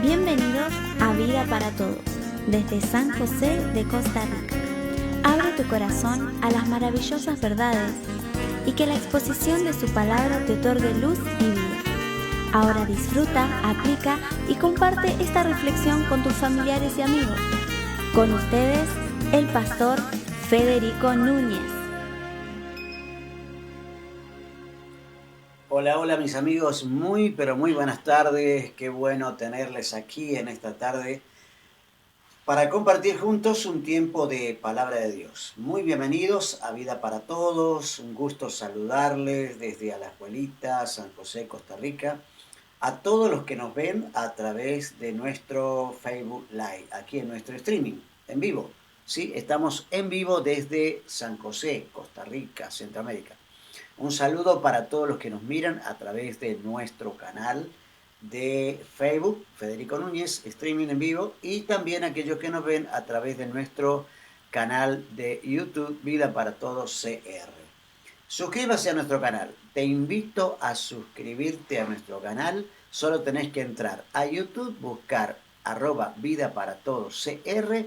Bienvenidos a Vida para Todos, desde San José de Costa Rica. Abre tu corazón a las maravillosas verdades y que la exposición de su palabra te otorgue luz y vida. Ahora disfruta, aplica y comparte esta reflexión con tus familiares y amigos. Con ustedes, el pastor Federico Núñez. Hola mis amigos, muy buenas tardes. Qué bueno tenerles aquí en esta tarde para compartir juntos un tiempo de palabra de Dios. Muy bienvenidos a Vida para Todos, un gusto saludarles desde Alajuelita, San José, Costa Rica, a todos los que nos ven a través de nuestro Facebook Live, aquí en nuestro streaming, en vivo. Sí, estamos en vivo desde San José, Costa Rica, Centroamérica. Un saludo para todos los que nos miran a través de nuestro canal de Facebook, Federico Núñez, streaming en vivo, y también aquellos que nos ven a través de nuestro canal de YouTube, Vida para Todos CR. Suscríbase a nuestro canal. Te invito a suscribirte a nuestro canal. Solo tenés que entrar a YouTube, buscar @Vida para Todos CR,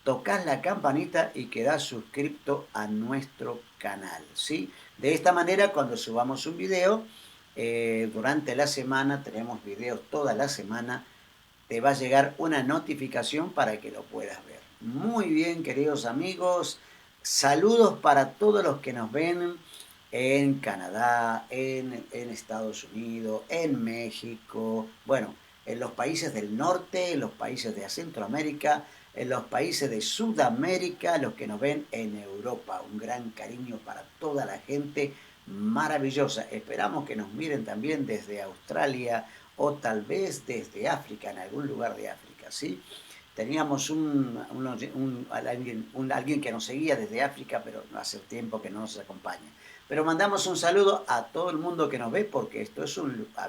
tocas la campanita y quedás suscrito a nuestro canal, ¿sí? De esta manera, cuando subamos un video, durante la semana, tenemos videos toda la semana, te va a llegar una notificación para que lo puedas ver. Muy bien, queridos amigos, saludos para todos los que nos ven en Canadá, en Estados Unidos, en México, bueno, en los países del norte, en los países de Centroamérica, en los países de Sudamérica, los que nos ven en Europa. Un gran cariño para toda la gente maravillosa. Esperamos que nos miren también desde Australia o tal vez desde África, en algún lugar de África, ¿sí? Teníamos alguien que nos seguía desde África, pero hace tiempo que no nos acompaña. Pero mandamos un saludo a todo el mundo que nos ve, porque esto es está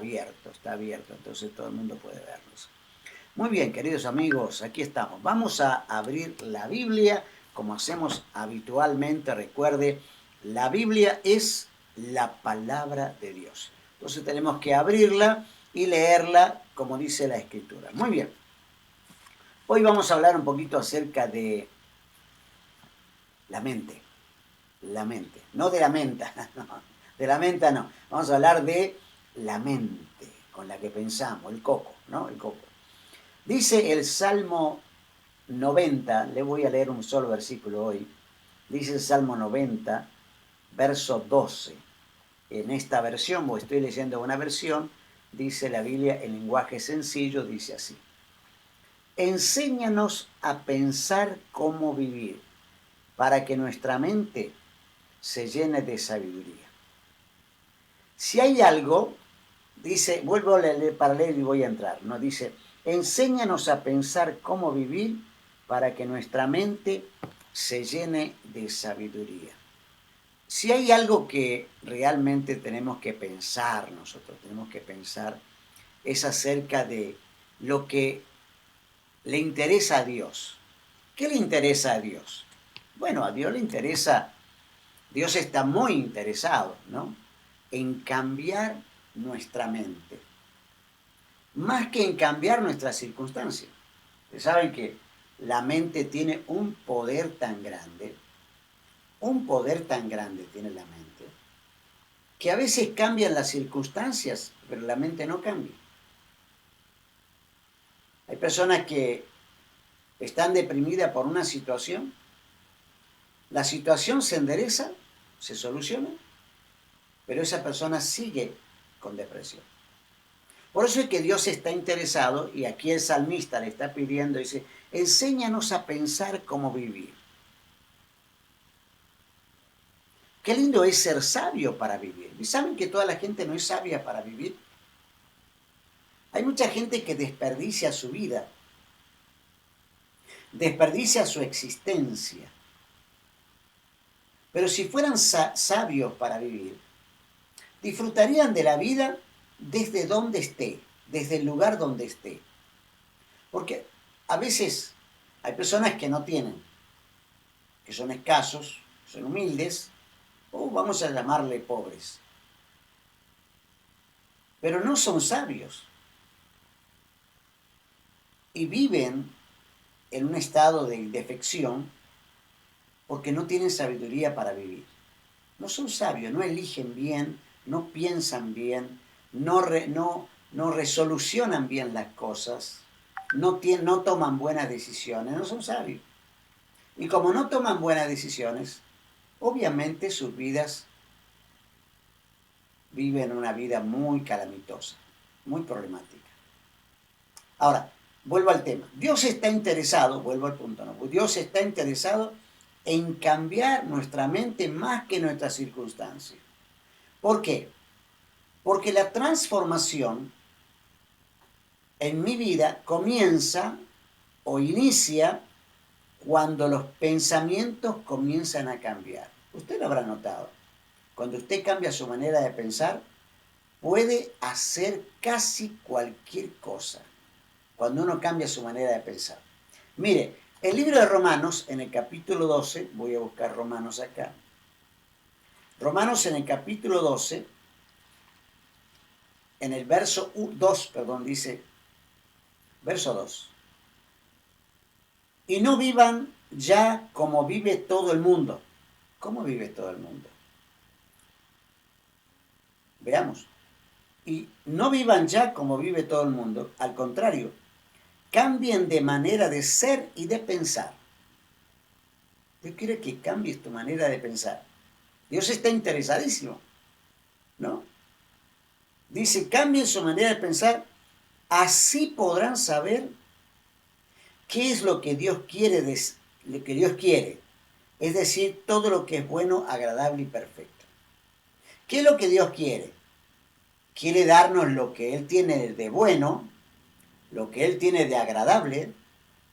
abierto, entonces todo el mundo puede vernos. Muy bien, queridos amigos, aquí estamos. Vamos a abrir la Biblia, como hacemos habitualmente. Recuerde, la Biblia es la palabra de Dios. Entonces tenemos que abrirla y leerla como dice la Escritura. Muy bien. Hoy vamos a hablar un poquito acerca de la mente. La mente, no de la menta, no, de la menta no. Vamos a hablar de la mente con la que pensamos, el coco, ¿no? El coco. Dice el Salmo 90, le voy a leer un solo versículo hoy. Dice el Salmo 90, verso 12. En esta versión, o estoy leyendo una versión, dice la Biblia en lenguaje sencillo, dice así: enséñanos a pensar cómo vivir, para que nuestra mente se llene de sabiduría. Si hay algo, dice, vuelvo a leer para leer y voy a entrar, ¿no? Dice, enséñanos a pensar cómo vivir para que nuestra mente se llene de sabiduría. Si hay algo que realmente tenemos que pensar, nosotros tenemos que pensar, es acerca de lo que le interesa a Dios. ¿Qué le interesa a Dios? Bueno, a Dios le interesa, Dios está muy interesado, ¿no?, en cambiar nuestra mente, más que en cambiar nuestras circunstancias. Ustedes saben que la mente tiene un poder tan grande tiene la mente, que a veces cambian las circunstancias, pero la mente no cambia. Hay personas que están deprimidas por una situación, la situación se endereza, se soluciona, pero esa persona sigue con depresión. Por eso es que Dios está interesado, y aquí el salmista le está pidiendo, dice, enséñanos a pensar cómo vivir. Qué lindo es ser sabio para vivir. ¿Y saben que toda la gente no es sabia para vivir? Hay mucha gente que desperdicia su vida, desperdicia su existencia. Pero si fueran sabios para vivir, disfrutarían de la vida desde donde esté, desde el lugar donde esté. Porque a veces hay personas que no tienen, que son escasos, son humildes, o vamos a llamarle pobres, pero no son sabios. y viven en un estado de defección porque no tienen sabiduría para vivir. No son sabios, no eligen bien, no piensan bien, no resolucionan bien las cosas, no toman buenas decisiones, no son sabios. Y como no toman buenas decisiones, obviamente sus vidas viven una vida muy calamitosa, muy problemática. Ahora, vuelvo al tema. Dios está interesado, vuelvo al punto, ¿no? Dios está interesado en cambiar nuestra mente más que nuestras circunstancias. ¿Por qué? Porque la transformación en mi vida comienza o inicia cuando los pensamientos comienzan a cambiar. Usted lo habrá notado. Cuando usted cambia su manera de pensar, puede hacer casi cualquier cosa. Cuando uno cambia su manera de pensar. Mire, el libro de Romanos, en el capítulo 12, voy a buscar Romanos acá. Romanos en el capítulo 12, en el verso 2, dice, verso 2. Y no vivan ya como vive todo el mundo. ¿Cómo vive todo el mundo? Veamos. Y no vivan ya como vive todo el mundo. Al contrario, cambien de manera de ser y de pensar. Dios quiere que cambies tu manera de pensar. Dios está interesadísimo, ¿no? Dice, cambien su manera de pensar, así podrán saber qué es lo que Dios quiere, lo que Dios quiere. Es decir, todo lo que es bueno, agradable y perfecto. ¿Qué es lo que Dios quiere? Quiere darnos lo que Él tiene de bueno, lo que Él tiene de agradable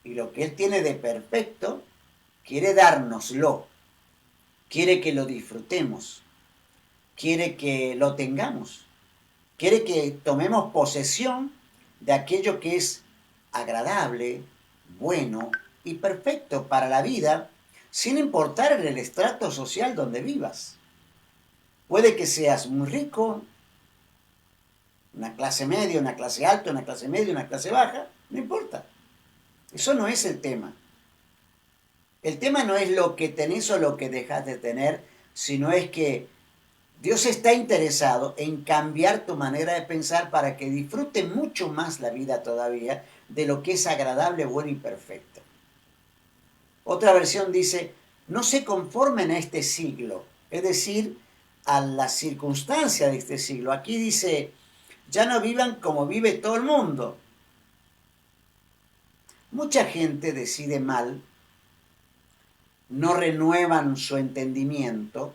y lo que Él tiene de perfecto. Quiere dárnoslo. Quiere que lo disfrutemos. Quiere que lo tengamos. Quiere que tomemos posesión de aquello que es agradable, bueno y perfecto para la vida, sin importar en el estrato social donde vivas. Puede que seas muy rico, una clase media, una clase alta, una clase media, una clase baja, no importa. Eso no es el tema. El tema no es lo que tenés o lo que dejás de tener, sino es que Dios está interesado en cambiar tu manera de pensar para que disfrutes mucho más la vida todavía de lo que es agradable, bueno y perfecto. Otra versión dice, no se conformen a este siglo, es decir, a la circunstancia de este siglo. Aquí dice, ya no vivan como vive todo el mundo. Mucha gente decide mal, no renuevan su entendimiento,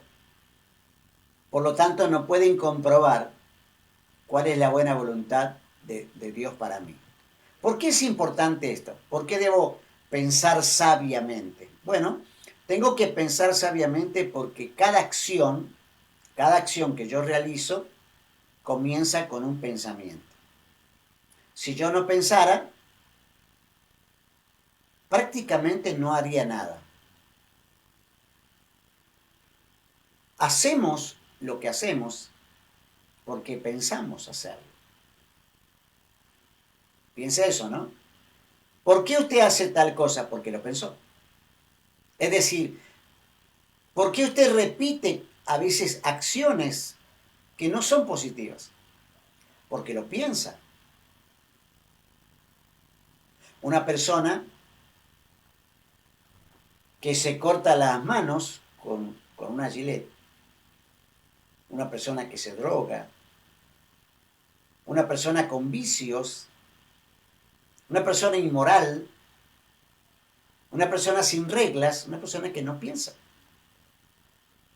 por lo tanto no pueden comprobar cuál es la buena voluntad de Dios para mí. ¿Por qué es importante esto? ¿Por qué debo pensar sabiamente? Bueno, tengo que pensar sabiamente porque cada acción que yo realizo comienza con un pensamiento. Si yo no pensara, prácticamente no haría nada. Hacemos lo que hacemos porque pensamos hacerlo. Piensa eso, ¿no? ¿Por qué usted hace tal cosa? Porque lo pensó. Es decir, ¿por qué usted repite a veces acciones que no son positivas? Porque lo piensa. Una persona que se corta las manos con una gilet, una persona que se droga, una persona con vicios, una persona inmoral, una persona sin reglas, una persona que no piensa.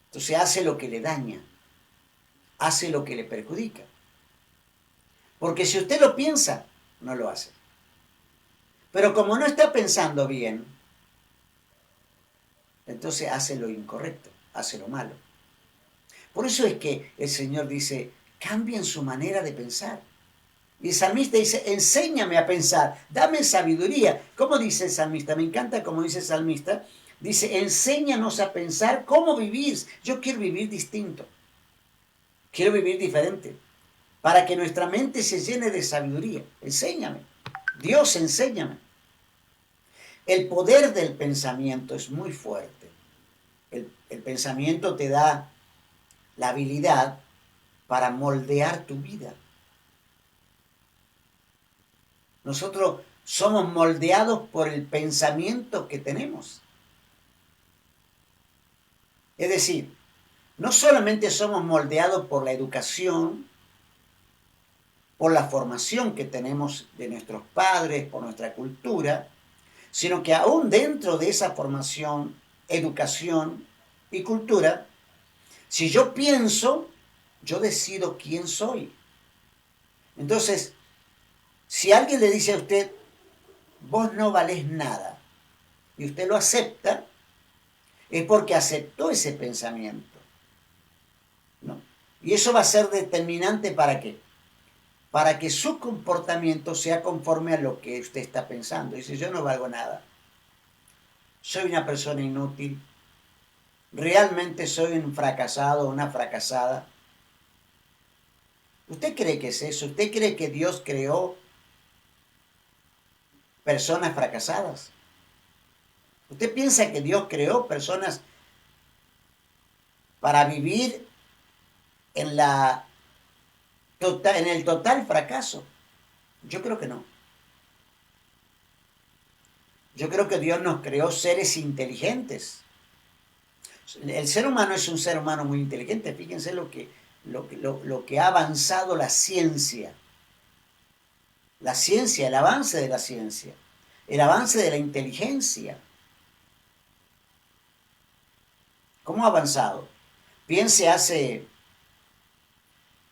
Entonces hace lo que le daña, hace lo que le perjudica. Porque si usted lo piensa, no lo hace. Pero como no está pensando bien, entonces hace lo incorrecto, hace lo malo. Por eso es que el Señor dice, cambien su manera de pensar. Y el salmista dice, enséñame a pensar, dame sabiduría. ¿Cómo dice el salmista? Me encanta cómo dice el salmista. Dice, enséñanos a pensar cómo vivir. Yo quiero vivir distinto. Quiero vivir diferente. Para que nuestra mente se llene de sabiduría. Enséñame. Dios, enséñame. El poder del pensamiento es muy fuerte. El pensamiento te da la habilidad para moldear tu vida. Nosotros somos moldeados por el pensamiento que tenemos. Es decir, no solamente somos moldeados por la educación, por la formación que tenemos de nuestros padres, por nuestra cultura, sino que aún dentro de esa formación, educación y cultura, si yo pienso, yo decido quién soy. Entonces, si alguien le dice a usted, vos no valés nada, y usted lo acepta, es porque aceptó ese pensamiento, ¿no? Y eso va a ser determinante ¿para qué? Para que su comportamiento sea conforme a lo que usted está pensando. Dice, yo no valgo nada, soy una persona inútil, realmente soy un fracasado o una fracasada. ¿Usted cree que es eso? ¿Usted cree que Dios creó personas fracasadas? ¿Usted piensa que Dios creó personas para vivir en el total fracaso? Yo creo que no. Yo creo que Dios nos creó seres inteligentes. El ser humano es un ser humano muy inteligente. Fíjense lo que ha avanzado la ciencia. La ciencia, el avance de la ciencia. El avance de la inteligencia. ¿Cómo ha avanzado? Piense hace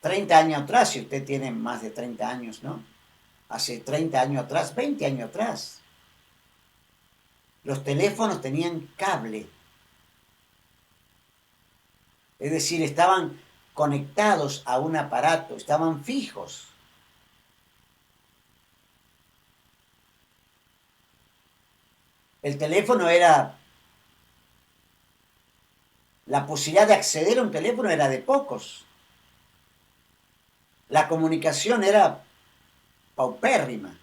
30 años atrás, si usted tiene más de 30 años, ¿no? Hace 30 años atrás, 20 años atrás, los teléfonos tenían cable. Es decir, estaban conectados a un aparato, estaban fijos. El teléfono era... La posibilidad de acceder a un teléfono era de pocos. La comunicación era paupérrima,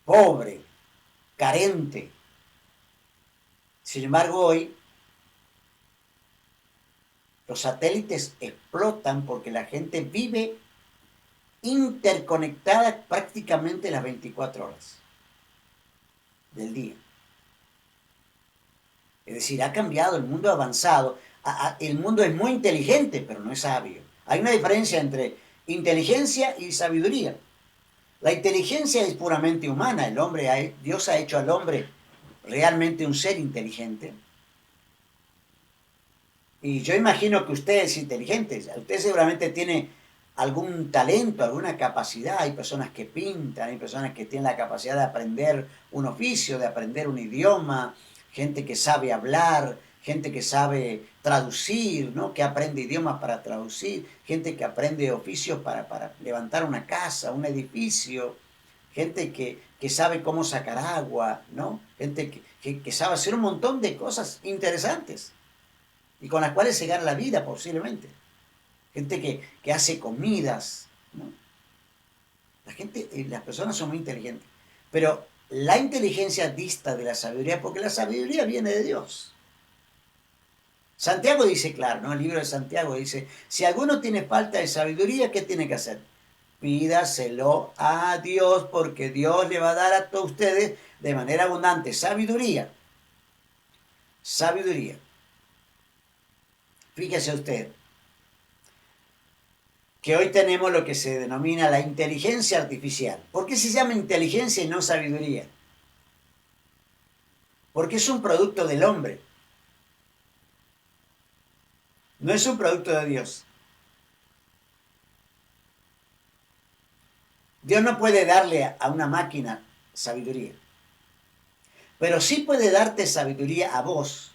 pobre, carente. Sin embargo, hoy los satélites explotan porque la gente vive interconectada prácticamente las 24 horas del día. Es decir, ha cambiado, el mundo ha avanzado. El mundo es muy inteligente, pero no es sabio. Hay una diferencia entre inteligencia y sabiduría. La inteligencia es puramente humana. Dios ha hecho al hombre realmente un ser inteligente. Y yo imagino que usted es inteligente. Usted seguramente tiene algún talento, alguna capacidad. Hay personas que pintan, hay personas que tienen la capacidad de aprender un oficio, de aprender un idioma, gente que sabe hablar, gente que sabe traducir, ¿no? Que aprende idiomas para traducir, gente que aprende oficios para levantar una casa, un edificio, gente que sabe cómo sacar agua, ¿no? Gente que sabe hacer un montón de cosas interesantes y con las cuales se gana la vida posiblemente. Gente que hace comidas, ¿no? Las personas son muy inteligentes, pero la inteligencia dista de la sabiduría porque la sabiduría viene de Dios. Santiago dice claro, ¿no? El libro de Santiago dice, si alguno tiene falta de sabiduría, ¿qué tiene que hacer? Pídaselo a Dios porque Dios le va a dar a todos ustedes de manera abundante. Sabiduría. Sabiduría. Fíjese usted que hoy tenemos lo que se denomina la inteligencia artificial. ¿Por qué se llama inteligencia y no sabiduría? Porque es un producto del hombre. No es un producto de Dios. Dios no puede darle a una máquina sabiduría. Pero sí puede darte sabiduría a vos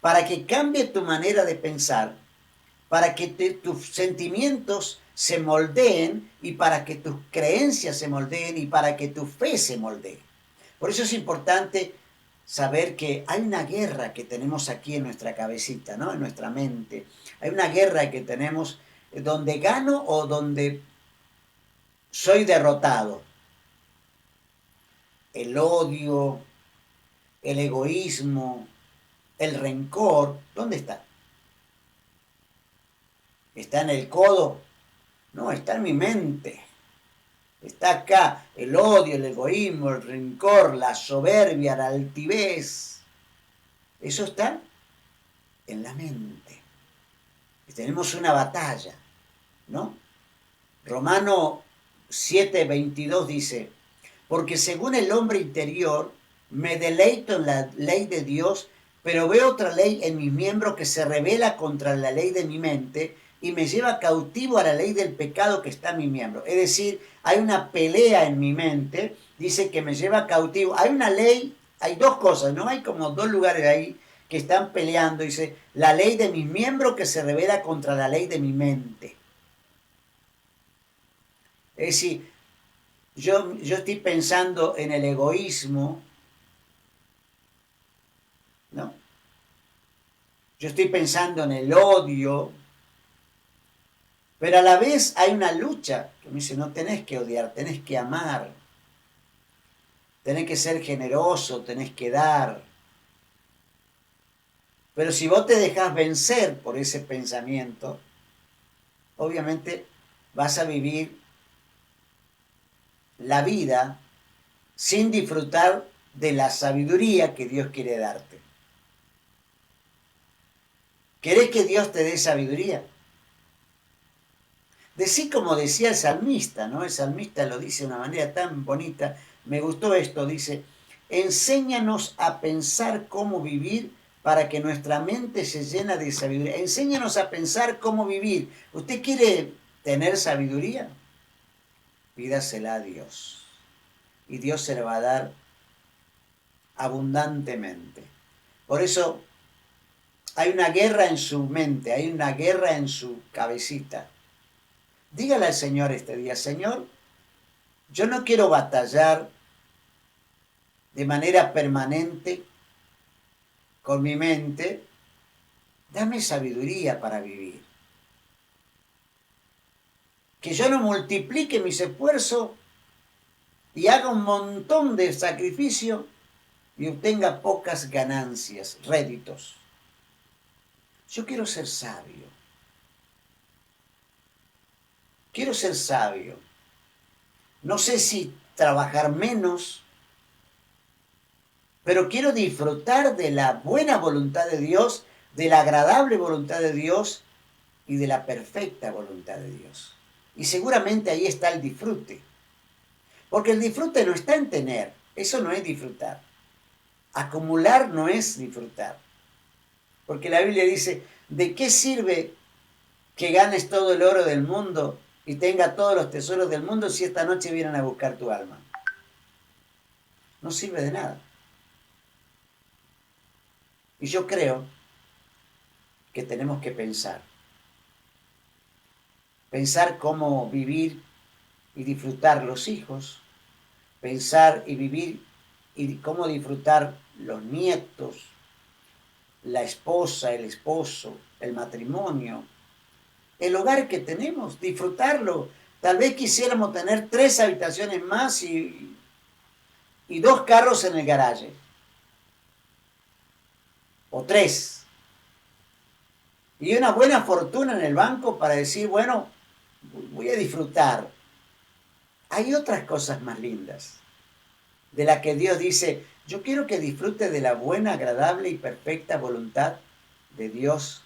para que cambie tu manera de pensar, para que tus sentimientos se moldeen y para que tus creencias se moldeen y para que tu fe se moldee. Por eso es importante saber que hay una guerra que tenemos aquí en nuestra cabecita, ¿no? En nuestra mente. Hay una guerra que tenemos donde gano o donde soy derrotado. el odio, el egoísmo, el rencor, ¿dónde está? ¿Está en el codo? No, está en mi mente. Está acá el odio, el egoísmo, el rencor, la soberbia, la altivez. Eso está en la mente. Y tenemos una batalla, ¿no? Romano 7:22 dice, porque según el hombre interior me deleito en la ley de Dios, pero veo otra ley en mis miembros que se revela contra la ley de mi mente y me lleva cautivo a la ley del pecado que está en mi miembro. Es decir, hay una pelea en mi mente, dice que me lleva cautivo. Hay una ley, hay dos cosas, ¿no? Hay como dos lugares ahí que están peleando. Dice, la ley de mis miembros que se revela contra la ley de mi mente. Es decir, yo estoy pensando en el egoísmo, ¿no? Yo estoy pensando en el odio, pero a la vez hay una lucha que me dice, no tenés que odiar, tenés que amar, tenés que ser generoso, tenés que dar. Pero si vos te dejás vencer por ese pensamiento, obviamente vas a vivir la vida sin disfrutar de la sabiduría que Dios quiere darte. ¿Querés que Dios te dé sabiduría? Decí como decía el salmista, ¿no? El salmista lo dice de una manera tan bonita. Me gustó esto, dice, enséñanos a pensar cómo vivir para que nuestra mente se llene de sabiduría. Enséñanos a pensar cómo vivir. ¿Usted quiere tener sabiduría? Pídasela a Dios. Y Dios se la va a dar abundantemente. Por eso hay una guerra en su mente, hay una guerra en su cabecita. Dígale al Señor este día, Señor, yo no quiero batallar de manera permanente con mi mente, dame sabiduría para vivir. Que yo no multiplique mis esfuerzos y haga un montón de sacrificio y obtenga pocas ganancias, réditos. Yo quiero ser sabio. Quiero ser sabio. No sé si trabajar menos, pero quiero disfrutar de la buena voluntad de Dios, de la agradable voluntad de Dios y de la perfecta voluntad de Dios. Y seguramente ahí está el disfrute. Porque el disfrute no está en tener, eso no es disfrutar. Acumular no es disfrutar. Porque la Biblia dice, ¿de qué sirve que ganes todo el oro del mundo y tenga todos los tesoros del mundo si esta noche vienen a buscar tu alma? No sirve de nada. Y yo creo que tenemos que pensar. Pensar cómo vivir y disfrutar los hijos. Pensar y vivir y cómo disfrutar los nietos, la esposa, el esposo, el matrimonio, el hogar que tenemos, disfrutarlo. Tal vez quisiéramos tener 3 habitaciones más y 2 carros en el garaje. O 3. Y una buena fortuna en el banco para decir, bueno, voy a disfrutar. Hay otras cosas más lindas, de las que Dios dice, yo quiero que disfrute de la buena, agradable y perfecta voluntad de Dios,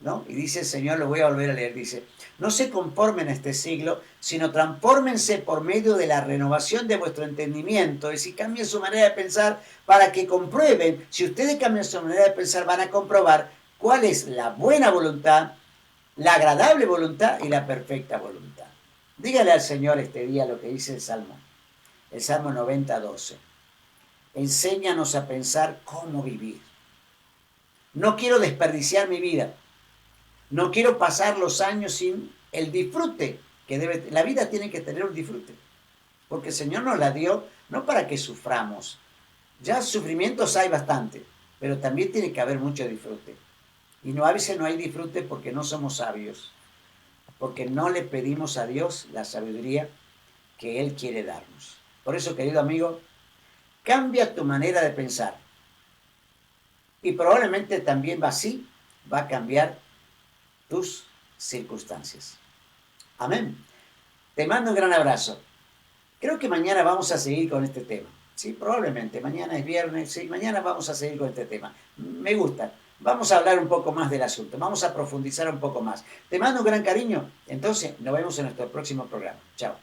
¿no? Y dice el Señor, lo voy a volver a leer, dice, no se conformen a este siglo, sino transfórmense por medio de la renovación de vuestro entendimiento, es decir, cambien su manera de pensar para que comprueben, si ustedes cambian su manera de pensar, van a comprobar cuál es la buena voluntad, la agradable voluntad y la perfecta voluntad. Dígale al Señor este día lo que dice el Salmo 90:12. Enséñanos a pensar cómo vivir. No quiero desperdiciar mi vida. No quiero pasar los años sin el disfrute que debe. La vida tiene que tener un disfrute. Porque el Señor nos la dio no para que suframos. Ya sufrimientos hay bastante, pero también tiene que haber mucho disfrute. Y no, a veces no hay disfrute porque no somos sabios. Porque no le pedimos a Dios la sabiduría que Él quiere darnos. Por eso, querido amigo, cambia tu manera de pensar. Y probablemente también va a cambiar tus circunstancias. Amén. Te mando un gran abrazo. Creo que mañana vamos a seguir con este tema. Sí, probablemente. Mañana es viernes. Sí, mañana vamos a seguir con este tema. Me gusta. Vamos a hablar un poco más del asunto. Vamos a profundizar un poco más. Te mando un gran cariño. Entonces, nos vemos en nuestro próximo programa. Chao.